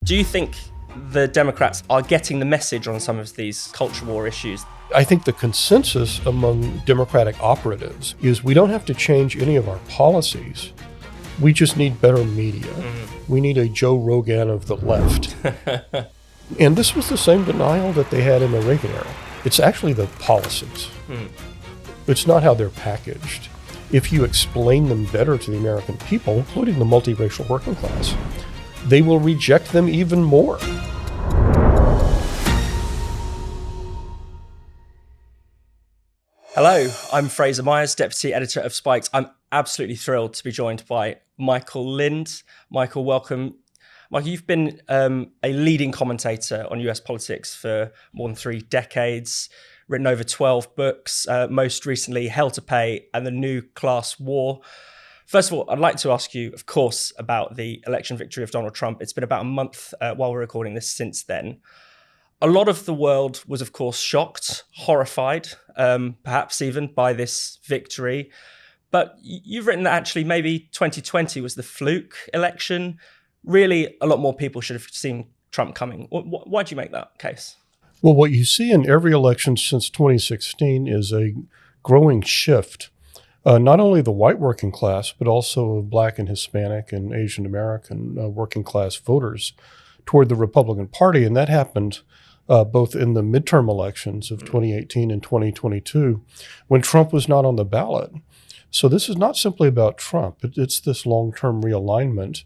Do you think the Democrats are getting the message on some of these culture war issues? I think the consensus among Democratic operatives is we don't have to change any of our policies. We just need better media. We need a Joe Rogan of the left. And this was the same denial that they had in the Reagan era. It's actually the policies. It's not how they're packaged. If you explain them better to the American people, including the multiracial working class, they will reject them even more. Hello, I'm Fraser Myers, Deputy Editor of Spikes. I'm absolutely thrilled to be joined by Michael Lind. Michael, welcome. Michael, you've been a leading commentator on US politics for more than 3 decades, written over 12 books, most recently Hell to Pay and the New Class War. First of all, I'd like to ask you, of course, about the election victory of Donald Trump. It's been about a month while we're recording this since then. A lot of the world was, of course, shocked, horrified, perhaps even by this victory. But you've written that actually maybe 2020 was the fluke election. Really, a lot more people should have seen Trump coming. Why do you make that case? Well, what you see in every election since 2016 is a growing shift. Not only the white working class, but also Black and Hispanic and Asian American working class voters toward the Republican Party. And that happened both in the midterm elections of 2018 and 2022, when Trump was not on the ballot. So this is not simply about Trump. It's this long-term realignment.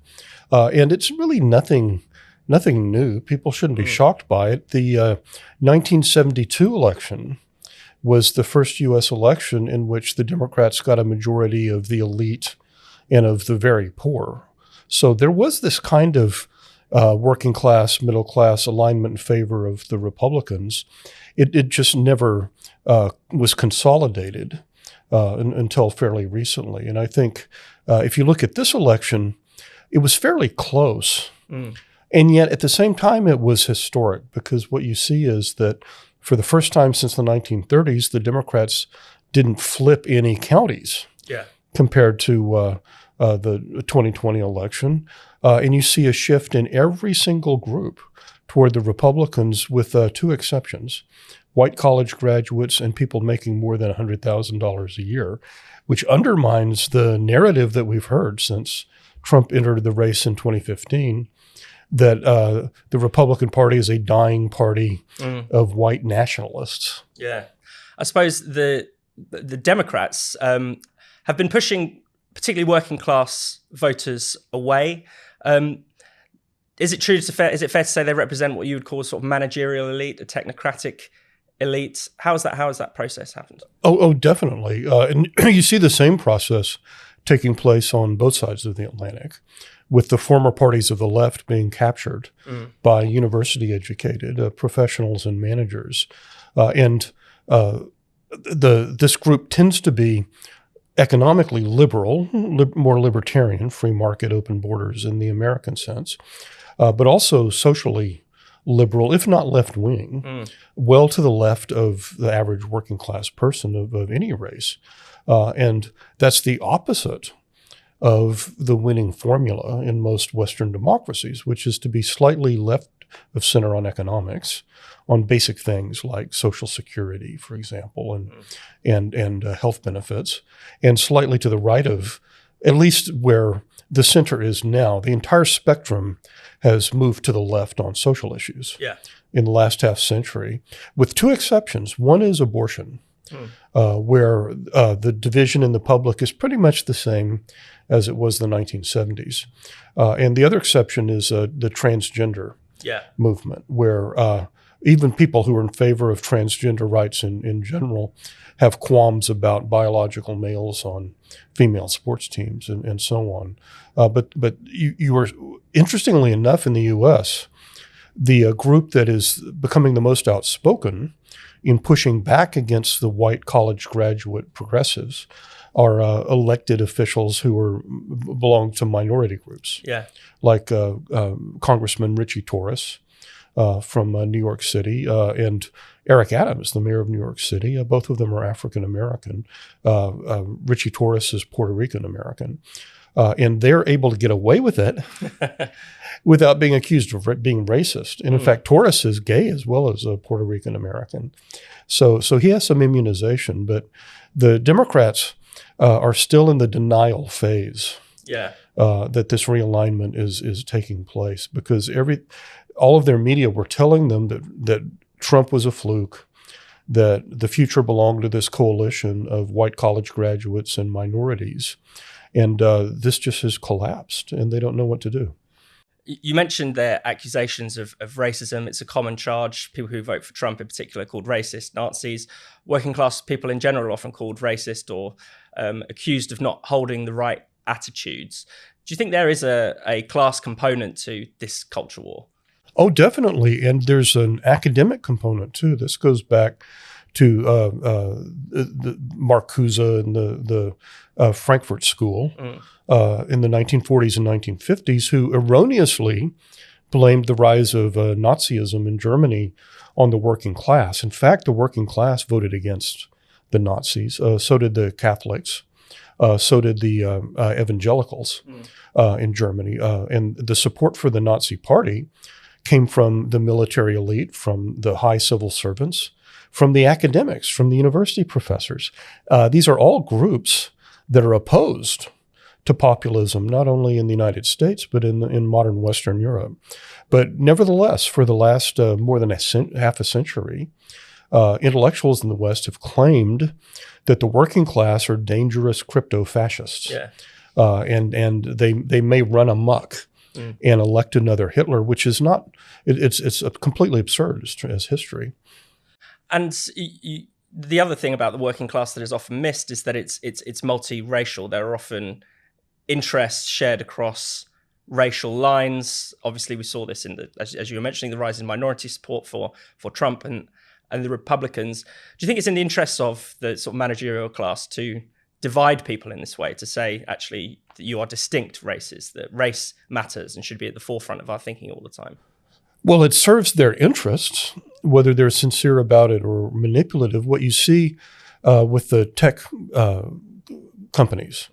And it's really nothing new. People shouldn't be shocked by it. The 1972 election was the first U.S. election in which the Democrats got a majority of the elite and of the very poor. So there was this kind of working class, middle class alignment in favor of the Republicans. It just never was consolidated until fairly recently. And I think if you look at this election, it was fairly close. And yet at the same time, it was historic, because what you see is that for the first time since the 1930s, the Democrats didn't flip any counties compared to the 2020 election. And you see a shift in every single group toward the Republicans, with 2 exceptions: white college graduates and people making more than $100,000 a year, which undermines the narrative that we've heard since Trump entered the race in 2015, that the Republican Party is a dying party of white nationalists. Yeah. I suppose the Democrats have been pushing particularly working class voters away. Is it fair to say they represent what you would call a sort of managerial elite, a technocratic elite? How has that process happened? Oh, definitely. And you see the same process taking place on both sides of the Atlantic, with the former parties of the left being captured by university-educated professionals and managers. This group tends to be economically liberal, more libertarian, free market, open borders in the American sense, but also socially liberal, if not left-wing, well to the left of the average working class person of any race. And that's the opposite of the winning formula in most Western democracies, which is to be slightly left of center on economics, on basic things like Social Security, for example, and health benefits, and slightly to the right of, at least where the center is now. The entire spectrum has moved to the left on social issues in the last half century, with 2 exceptions. One is abortion, where the division in the public is pretty much the same as it was the 1970s. And the other exception is the transgender movement, where even people who are in favor of transgender rights in general have qualms about biological males on female sports teams and so on. But you are, interestingly enough, in the U.S., the group that is becoming the most outspoken in pushing back against the white college graduate progressives are elected officials who belong to minority groups, like Congressman Richie Torres from New York City and Eric Adams, the mayor of New York City. Both of them are African American. Richie Torres is Puerto Rican American. And they're able to get away with it without being accused of being racist. And in fact, Torres is gay as well as a Puerto Rican American. So he has some immunization, but the Democrats are still in the denial phase. That this realignment is taking place, because all of their media were telling them that Trump was a fluke, that the future belonged to this coalition of white college graduates and minorities. And this just has collapsed, and they don't know what to do. You mentioned their accusations of racism. It's a common charge. People who vote for Trump in particular are called racist, Nazis. Working class people in general are often called racist or accused of not holding the right attitudes. Do you think there is a class component to this culture war? Oh, definitely. And there's an academic component too. This goes back to the Marcuse and the Frankfurt School in the 1940s and 1950s, who erroneously blamed the rise of Nazism in Germany on the working class. In fact, the working class voted against the Nazis. So did the Catholics. So did the evangelicals in Germany. And the support for the Nazi Party came from the military elite, from the high civil servants, from the academics, from the university professors. These are all groups that are opposed to populism, not only in the United States, but in modern Western Europe. But nevertheless, for the last more than half a century, intellectuals in the West have claimed that the working class are dangerous crypto-fascists. And they may run amok and elect another Hitler, which is not, it's completely absurd as history. And the other thing about the working class that is often missed is that it's multiracial. There are often interests shared across racial lines. Obviously, we saw this in as you were mentioning, the rise in minority support for Trump and the Republicans. Do you think it's in the interests of the sort of managerial class to divide people in this way, to say, actually, that you are distinct races, that race matters and should be at the forefront of our thinking all the time? Well, it serves their interests, whether they're sincere about it or manipulative. What you see with the tech companies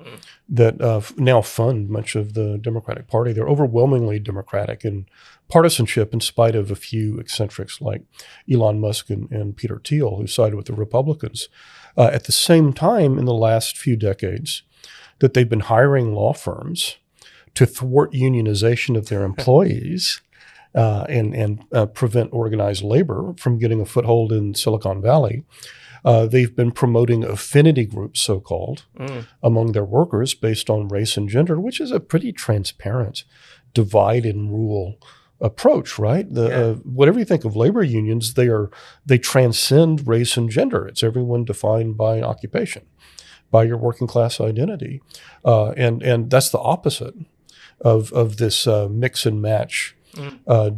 that now fund much of the Democratic Party, they're overwhelmingly Democratic in partisanship, in spite of a few eccentrics like Elon Musk and Peter Thiel, who sided with the Republicans. At the same time, in the last few decades, that they've been hiring law firms to thwart unionization of their employees and prevent organized labor from getting a foothold in Silicon Valley. They've been promoting affinity groups, so-called, among their workers based on race and gender, which is a pretty transparent divide and rule approach, right? Whatever you think of labor unions, they transcend race and gender. It's everyone defined by occupation, by your working class identity, and that's the opposite of this mix and match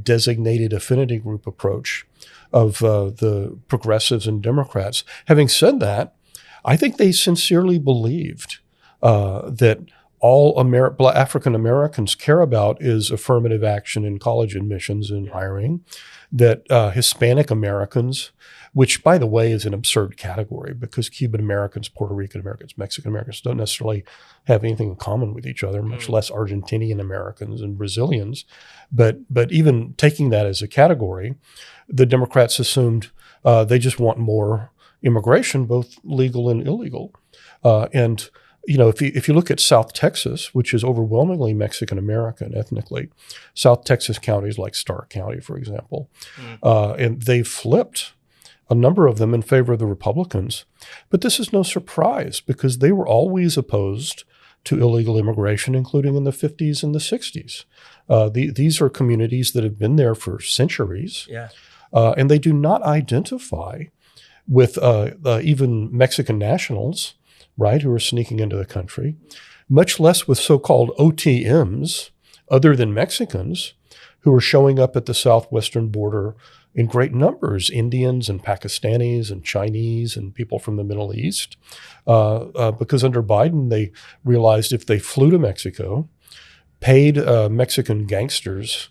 designated affinity group approach of the progressives and Democrats. Having said that, I think they sincerely believed that all African Americans care about is affirmative action in college admissions and hiring, that Hispanic Americans, which, by the way, is an absurd category because Cuban Americans, Puerto Rican Americans, Mexican Americans don't necessarily have anything in common with each other, much less Argentinian Americans and Brazilians. But even taking that as a category, the Democrats assumed they just want more immigration, both legal and illegal. And you know, if you look at South Texas, which is overwhelmingly Mexican American ethnically, South Texas counties like Stark County, for example, and they've flipped a number of them in favor of the Republicans. But this is no surprise because they were always opposed to illegal immigration, including in the 50s and the 60s. These are communities that have been there for centuries, and they do not identify with even Mexican nationals, right, who are sneaking into the country, much less with so-called OTMs, other than Mexicans, who are showing up at the southwestern border in great numbers, Indians and Pakistanis and Chinese and people from the Middle East, because under Biden, they realized if they flew to Mexico, paid Mexican gangsters,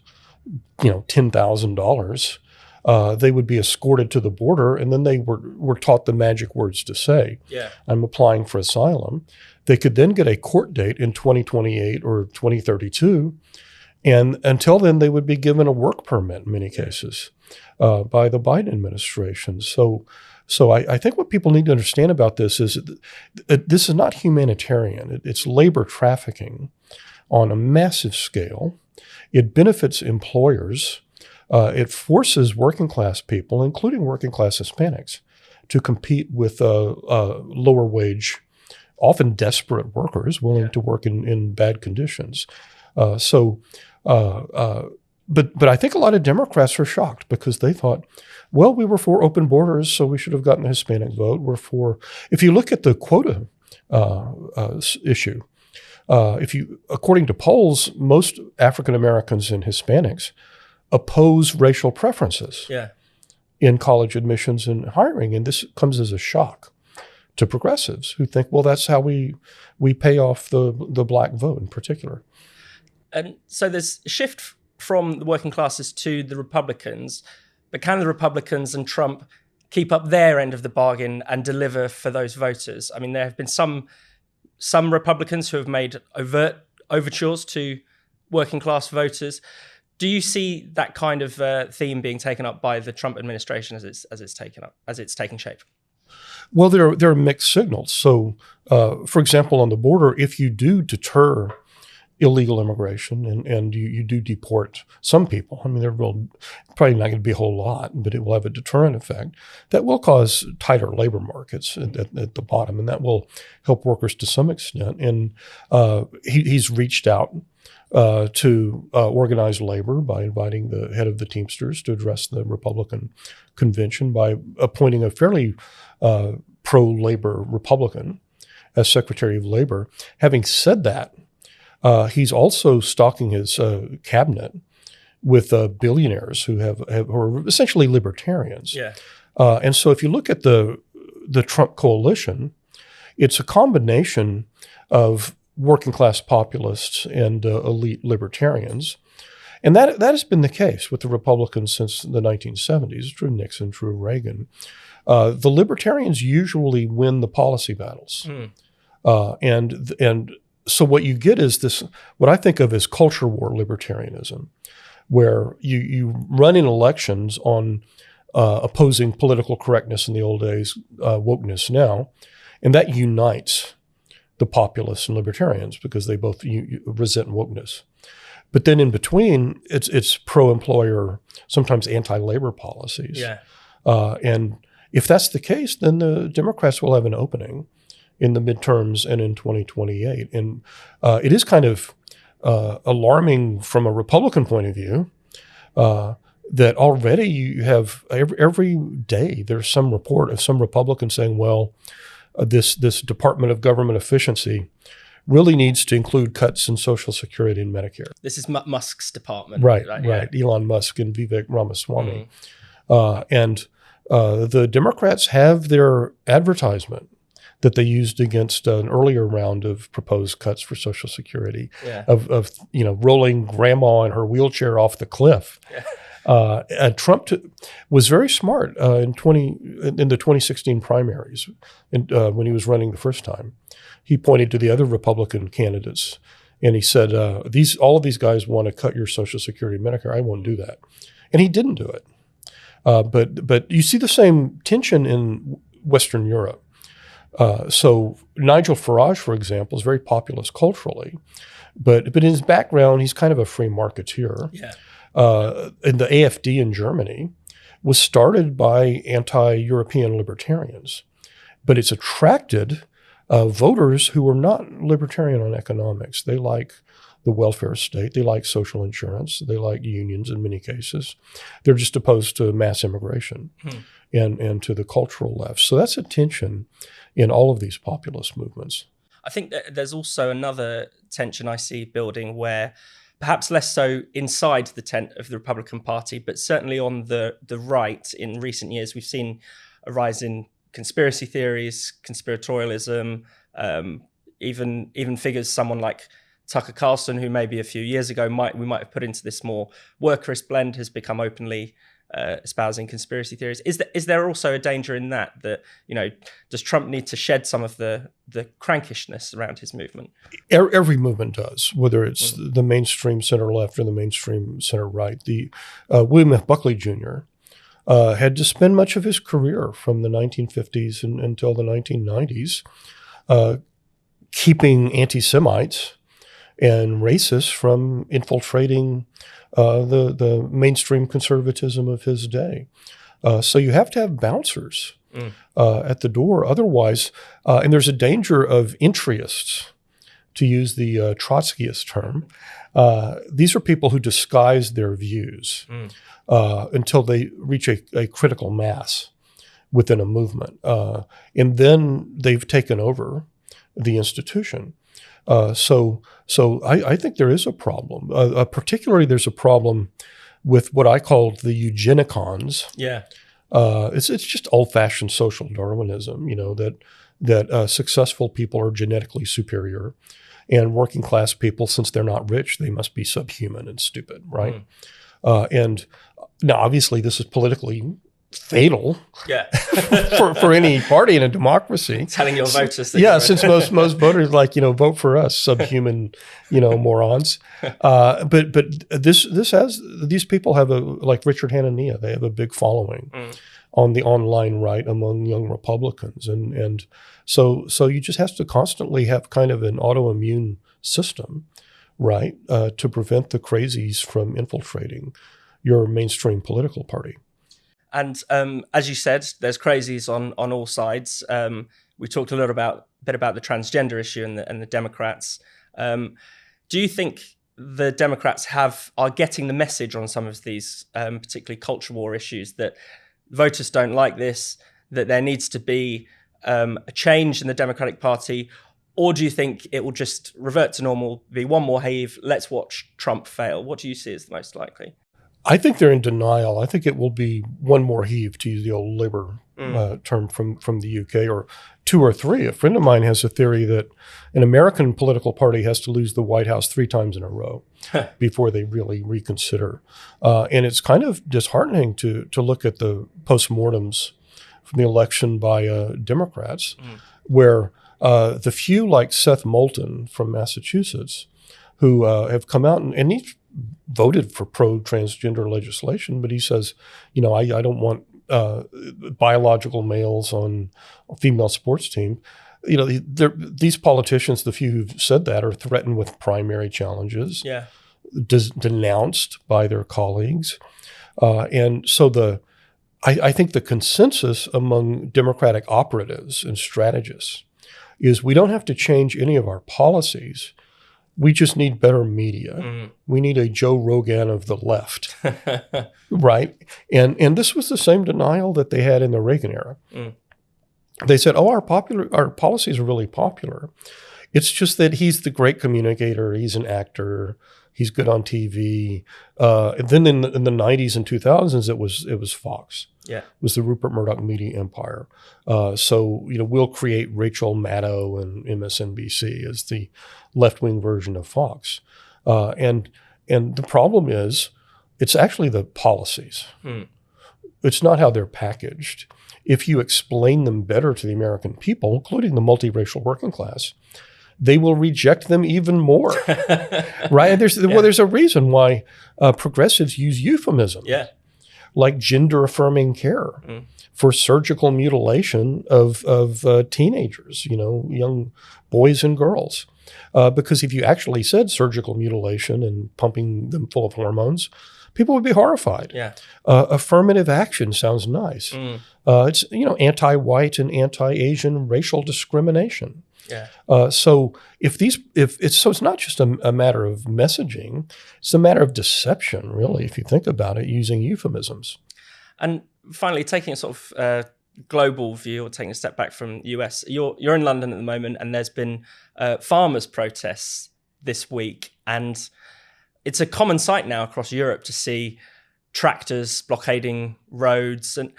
$10,000, They would be escorted to the border, and then they were taught the magic words to say. Yeah. I'm applying for asylum. They could then get a court date in 2028 or 2032, and until then, they would be given a work permit in many cases by the Biden administration. So I think what people need to understand about this is that this is not humanitarian. It's labor trafficking on a massive scale. It benefits employers. It forces working class people, including working class Hispanics, to compete with lower wage, often desperate workers willing to work in bad conditions. But I think a lot of Democrats are shocked because they thought, well, we were for open borders, so we should have gotten the Hispanic vote. We're for, if you look at the quota issue, according to polls, most African Americans and Hispanics oppose racial preferences in college admissions and hiring, and this comes as a shock to progressives who think, well, that's how we pay off the black vote in particular. And so there's a shift from the working classes to the Republicans, but can the Republicans and Trump keep up their end of the bargain and deliver for those voters? I mean, there have been some Republicans who have made overt overtures to working class voters. Do you see that kind of theme being taken up by the Trump administration as it's taking shape? Well, there are mixed signals. So, for example, on the border, if you do deter illegal immigration and you do deport some people, I mean, there will probably not going to be a whole lot, but it will have a deterrent effect. That will cause tighter labor markets at the bottom, and that will help workers to some extent. And he's reached out to organize labor by inviting the head of the Teamsters to address the Republican convention by appointing a fairly pro-labor Republican as Secretary of Labor. Having said that, he's also stocking his cabinet with billionaires who are essentially libertarians. Yeah. And so if you look at the Trump coalition, it's a combination of working class populists and elite libertarians. And that has been the case with the Republicans since the 1970s, true Nixon, true Reagan. The libertarians usually win the policy battles. And so what you get is this, what I think of as culture war libertarianism, where you run in elections on opposing political correctness in the old days, wokeness now, and that unites the populists and libertarians because they both resent wokeness. But then in between, it's pro-employer, sometimes anti-labor policies. Yeah. And if that's the case, then the Democrats will have an opening in the midterms and in 2028. And it is kind of alarming from a Republican point of view that already you have every day there's some report of some Republican saying, well, this Department of Government Efficiency really needs to include cuts in Social Security and Medicare. This is Musk's department. Right. Yeah. Elon Musk and Vivek Ramaswamy. And the Democrats have their advertisement that they used against an earlier round of proposed cuts for Social Security, of rolling grandma in her wheelchair off the cliff. Trump was very smart in the 2016 primaries, when he was running the first time. He pointed to the other Republican candidates and he said, all of these guys want to cut your Social Security and Medicare. I won't do that. And he didn't do it. But you see the same tension in Western Europe. So Nigel Farage, for example, is very populist culturally, but in his background, he's kind of a free marketeer. Yeah. And the AfD in Germany was started by anti-European libertarians, but it's attracted voters who are not libertarian on economics. They like the welfare state. They like social insurance. They like unions in many cases. They're just opposed to mass immigration and to the cultural left. So that's a tension in all of these populist movements. I think that there's also another tension I see building where perhaps less so inside the tent of the Republican Party, but certainly on the right in recent years, we've seen a rise in conspiracy theories, conspiratorialism, even figures someone like Tucker Carlson, who maybe a few years ago we might have put into this more workerist blend, has become openly espousing conspiracy theories. Is there also a danger in that, does Trump need to shed some of the crankishness around his movement? Every movement does, whether it's the mainstream center left or the mainstream center right. The William F. Buckley Jr. Had to spend much of his career from the 1950s until the 1990s keeping anti-Semites and racists from infiltrating the mainstream conservatism of his day. So you have to have bouncers at the door. Otherwise, and there's a danger of intryists, to use the Trotskyist term. These are people who disguise their views until they reach a critical mass within a movement. And then they've taken over the institution. So I think there is a problem. Particularly, there's a problem with what I call the eugenicons. Yeah, it's just old-fashioned social Darwinism. That successful people are genetically superior, and working class people, since they're not rich, they must be subhuman and stupid, right? And now, obviously, this is politically fatal for any party in a democracy. Telling your voters that since most voters vote for us, subhuman morons. But these people have like Richard Hanania, they have a big following on the online right among young Republicans, and so you just have to constantly have kind of an autoimmune system, right, to prevent the crazies from infiltrating your mainstream political party. And as you said, there's crazies on all sides. We talked a bit about the transgender issue and the Democrats. Do you think the Democrats are getting the message on some of these, particularly culture war issues, that voters don't like this, that there needs to be a change in the Democratic Party? Or do you think it will just revert to normal, be one more heave, let's watch Trump fail? What do you see as the most likely? I think they're in denial. I think it will be one more heave, to use the old Labour term from the UK, or two or three. A friend of mine has a theory that an American political party has to lose the White House 3 times in a row before they really reconsider. And it's kind of disheartening to look at the postmortems from the election by Democrats, where the few like Seth Moulton from Massachusetts, who have come out and he's voted for pro-transgender legislation, but he says, I don't want biological males on a female sports team. These politicians, the few who've said that, are threatened with primary challenges, denounced by their colleagues. And so I think the consensus among Democratic operatives and strategists is we don't have to change any of our policies. We just need better media. We need a Joe Rogan of the left, right? And this was the same denial that they had in the Reagan era. They said, our policies are really popular. It's just that he's the great communicator. He's an actor. He's good on TV. And then in the 90s and 2000s, it was Fox. It was the Rupert Murdoch media empire. So we'll create Rachel Maddow and MSNBC as the left-wing version of Fox. And the problem is, it's actually the policies. It's not how they're packaged. If you explain them better to the American people, including the multiracial working class, they will reject them even more, right? And there's a reason why progressives use euphemisms, like gender-affirming care for surgical mutilation of teenagers, young boys and girls. Because if you actually said surgical mutilation and pumping them full of hormones, people would be horrified. Affirmative action sounds nice. It's anti-white and anti-Asian racial discrimination. So it's not just a matter of messaging; it's a matter of deception, really. If you think about it, using euphemisms. And finally, taking a sort of global view, or taking a step back from the US, you're in London at the moment, and there's been farmers' protests this week, and it's a common sight now across Europe to see tractors blockading roads. And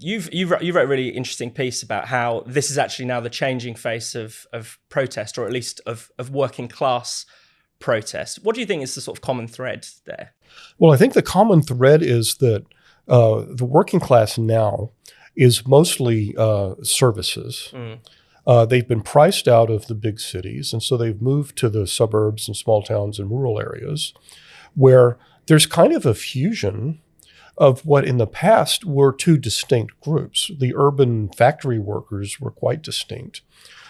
you wrote a really interesting piece about how this is actually now the changing face of protest, or at least of working class protest. What do you think is the sort of common thread there? Well, I think the common thread is that the working class now is mostly services. They've been priced out of the big cities, and so they've moved to the suburbs and small towns and rural areas where there's kind of a fusion of what in the past were two distinct groups. The urban factory workers were quite distinct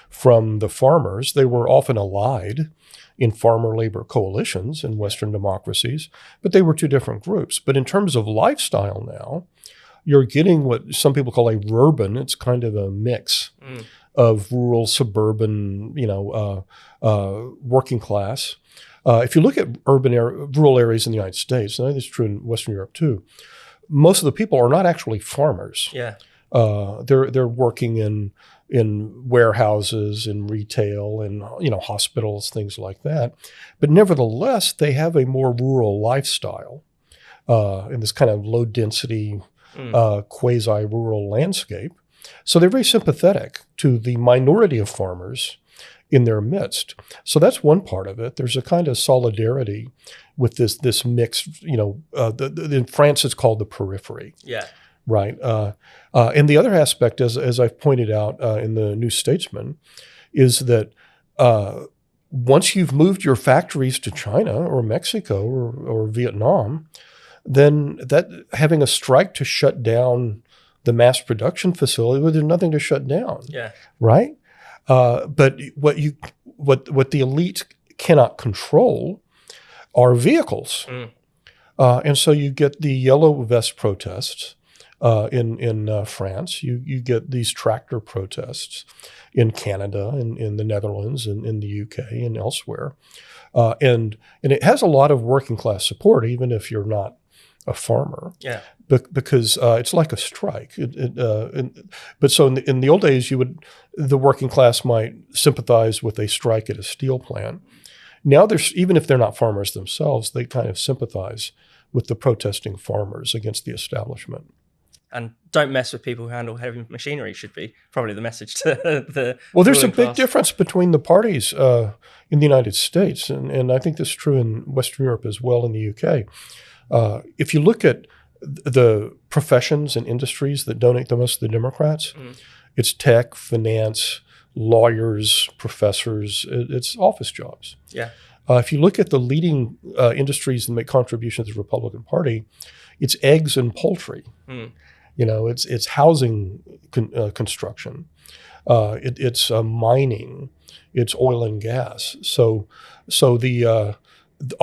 from the farmers. They were often allied in farmer labor coalitions in Western democracies, but they were two different groups. But in terms of lifestyle now, you're getting what some people call a rurban. It's kind of a mix of rural, suburban, working class. If you look at rural areas in the United States, and I think it's true in Western Europe too, most of the people are not actually farmers. Yeah. They're working in warehouses, in retail, and hospitals, things like that. But nevertheless, they have a more rural lifestyle in this kind of low density, quasi-rural landscape. So they're very sympathetic to the minority of farmers in their midst. So that's one part of it. There's a kind of solidarity with this mix. In France, it's called the periphery. Yeah. Right. And the other aspect, as I've pointed out in the New Statesman, is that once you've moved your factories to China or Mexico or Vietnam, then that having a strike to shut down the mass production facility, well, there's nothing to shut down. Yeah. Right. But what the elite cannot control are vehicles. And so you get the yellow vest protests in France. You get these tractor protests in Canada, in the Netherlands, and in the UK and elsewhere. And it has a lot of working class support, even if you're not a farmer. Yeah. Because it's like a strike. But so in the old days, the working class might sympathize with a strike at a steel plant. Now even if they're not farmers themselves, they kind of sympathize with the protesting farmers against the establishment. And don't mess with people who handle heavy machinery should be probably the message to the Well, there's a ruling big class. difference between the parties in the United States, and I think this is true in Western Europe as well, in the UK. If you look at the professions and industries that donate the most to the Democrats, it's tech, finance, lawyers, professors, it's office jobs. Yeah. If you look at the leading industries that make contributions to the Republican Party, it's eggs and poultry. It's housing construction. It's mining. It's oil and gas. So the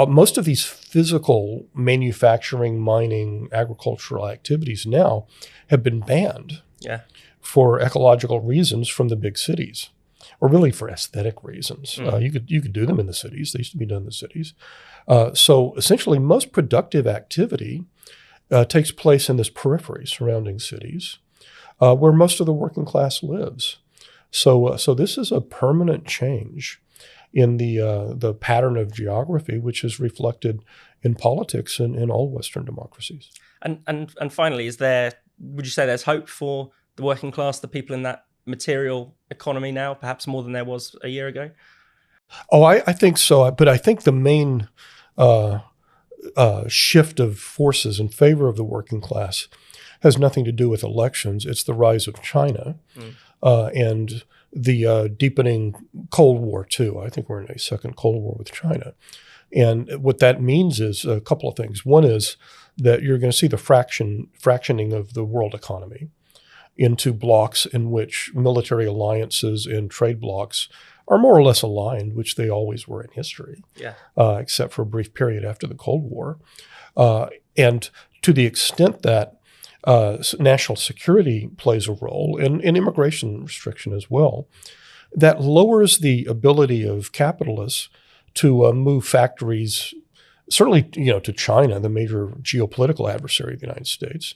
most of these physical manufacturing, mining, agricultural activities now have been banned for ecological reasons from the big cities, or really for aesthetic reasons. You could do them in the cities. They used to be done in the cities. So essentially, most productive activity takes place in this periphery surrounding cities, where most of the working class lives. So this is a permanent change in the pattern of geography, which is reflected in politics in all Western democracies. And finally, would you say there's hope for the working class, the people in that material economy now, perhaps more than there was a year ago? Oh, I think so. But I think the main shift of forces in favor of the working class has nothing to do with elections. It's the rise of China and the deepening Cold War, too. I think we're in a second Cold War with China. And what that means is a couple of things. One is that you're going to see the fractioning of the world economy into blocks in which military alliances and trade blocks are more or less aligned, which they always were in history, except for a brief period after the Cold War. And to the extent that national security plays a role, and immigration restriction as well, that lowers the ability of capitalists to move factories, certainly to China, the major geopolitical adversary of the United States,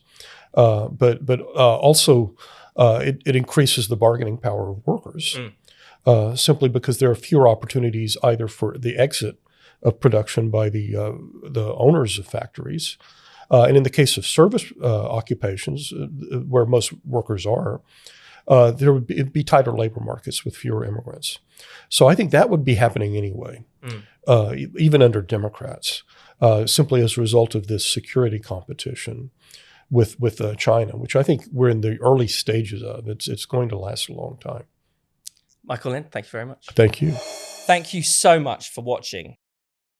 but also it increases the bargaining power of workers. Simply because there are fewer opportunities either for the exit of production by the owners of factories, and in the case of service occupations, where most workers are, there would be tighter labor markets with fewer immigrants. So I think that would be happening anyway. even under Democrats, simply as a result of this security competition with China, which I think we're in the early stages of. It's going to last a long time. Michael Lind, thank you very much. Thank you. Thank you so much for watching.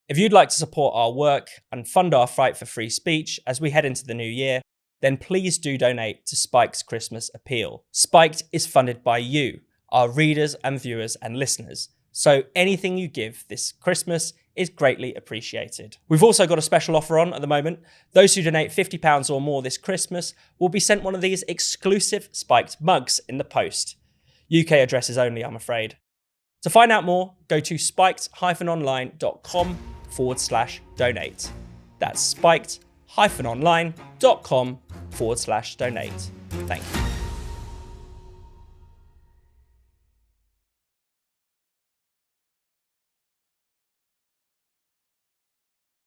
If you'd like to support our work and fund our fight for free speech as we head into the new year, then please do donate to Spike's Christmas Appeal. Spiked is funded by you, our readers and viewers and listeners. So anything you give this Christmas is greatly appreciated. We've also got a special offer on at the moment. Those who donate £50 or more this Christmas will be sent one of these exclusive Spiked mugs in the post. UK addresses only, I'm afraid. To find out more, go to spiked-online.com/donate. That's spiked-online.com/donate. Thank you.